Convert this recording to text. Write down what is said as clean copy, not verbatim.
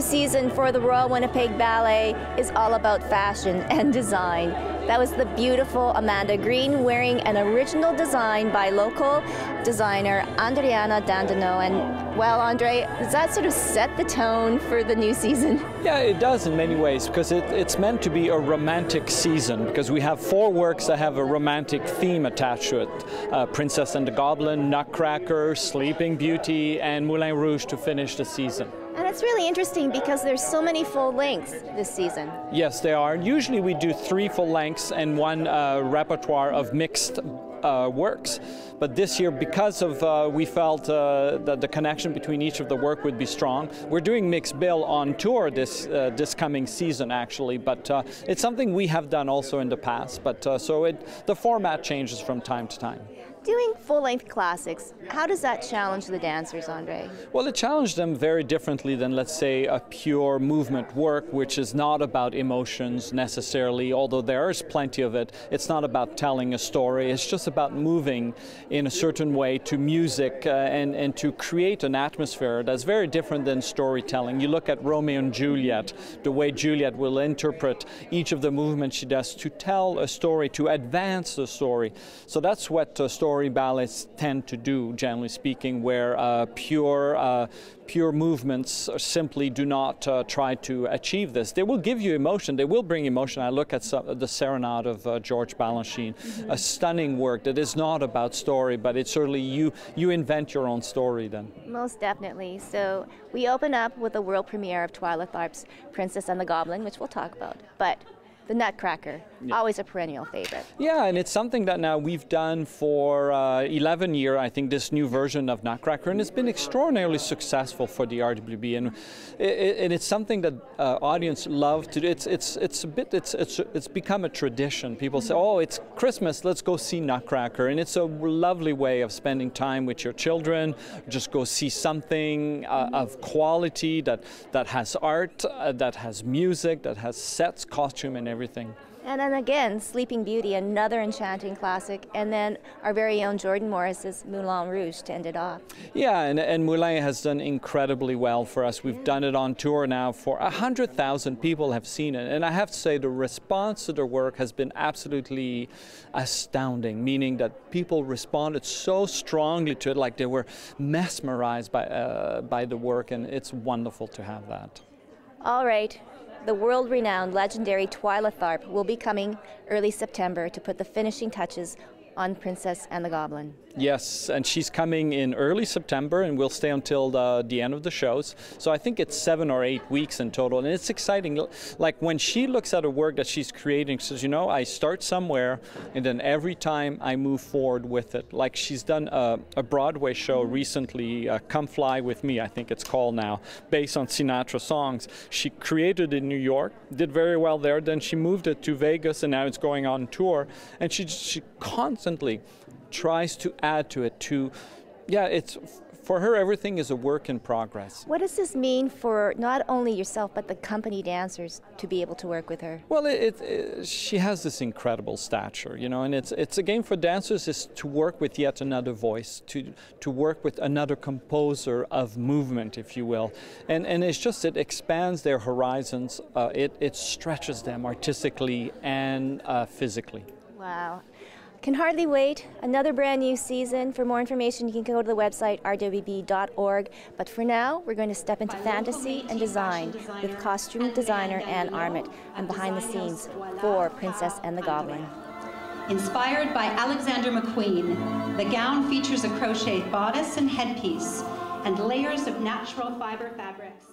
season for the Royal Winnipeg Ballet is all about fashion and design. That was the beautiful Amanda Green wearing an original design by local designer Adriana Dandino. And well, Andre, does that sort of set the tone for the new season? Yeah, it does in many ways, because it's meant to be a romantic season, because we have 4 works that have a romantic theme attached to it. Princess and the Goblin, Nutcracker, Sleeping Beauty, and Moulin Rouge to finish the season. And it's really interesting because there's so many full lengths this season. Yes, they are. Usually we do 3 full lengths and 1 repertoire of mixed works. But this year, because of we felt that the connection between each of the work would be strong, we're doing mixed bill on tour this coming season, actually. But it's something we have done also in the past. But so the format changes from time to time. Doing full-length classics, how does that challenge the dancers, Andre? Well, it challenged them very differently than, let's say, a pure movement work, which is not about emotions necessarily, although there is plenty of it. It's not about telling a story. It's just about moving in a certain way to music and to create an atmosphere that's very different than storytelling. You look at Romeo and Juliet, the way Juliet will interpret each of the movements she does to tell a story, to advance the story. So that's what story ballets tend to do, generally speaking, where pure movements simply do not try to achieve this. They will give you emotion. They will bring emotion. I look at the Serenade of George Balanchine, a stunning work that is not about story, but it's certainly you invent your own story then. Most definitely. So we open up with the world premiere of Twyla Tharp's Princess and the Goblin, which we'll talk about. But the Nutcracker, always a perennial favorite. Yeah, and it's something that now we've done for 11 years, I think, this new version of Nutcracker, and it's been extraordinarily successful for the RWB, and it's something that audience love to do. It's become a tradition. People say, oh, it's Christmas, let's go see Nutcracker, and it's a lovely way of spending time with your children. Just go see something of quality that has art, that has music, that has sets, costume, and everything. And then again, Sleeping Beauty, another enchanting classic, and then our very own Jordan Morris's Moulin Rouge to end it off. Yeah, and Moulin has done incredibly well for us. We've done it on tour now for 100,000 people have seen it, and I have to say the response to the work has been absolutely astounding, meaning that people responded so strongly to it, like they were mesmerized by the work, and it's wonderful to have that. All right. The world-renowned legendary Twyla Tharp will be coming early September to put the finishing touches on Princess and the Goblin. Yes, and she's coming in early September and will stay until the end of the shows. So I think it's 7 or 8 weeks in total, and it's exciting. Like when she looks at a work that she's creating, she says, you know, I start somewhere and then every time I move forward with it. Like she's done a Broadway show recently, Come Fly With Me, I think it's called now, based on Sinatra songs. She created it in New York, did very well there, then she moved it to Vegas and now it's going on tour, and she constantly tries to add to it it's for her everything is a work in progress. What does this mean for not only yourself but the company dancers to be able to work with her? Well, she has this incredible stature, you know, and it's a game for dancers is to work with yet another voice, to work with another composer of movement, if you will, and it's just it expands their horizons, it stretches them artistically and physically. Wow. Can hardly wait. Another brand new season. For more information, you can go to the website rwb.org. But for now, we're going to step into fantasy and design with costume designer Ann Armit and behind the scenes for Princess and the Goblin. Inspired by Alexander McQueen, the gown features a crocheted bodice and headpiece and layers of natural fiber fabrics.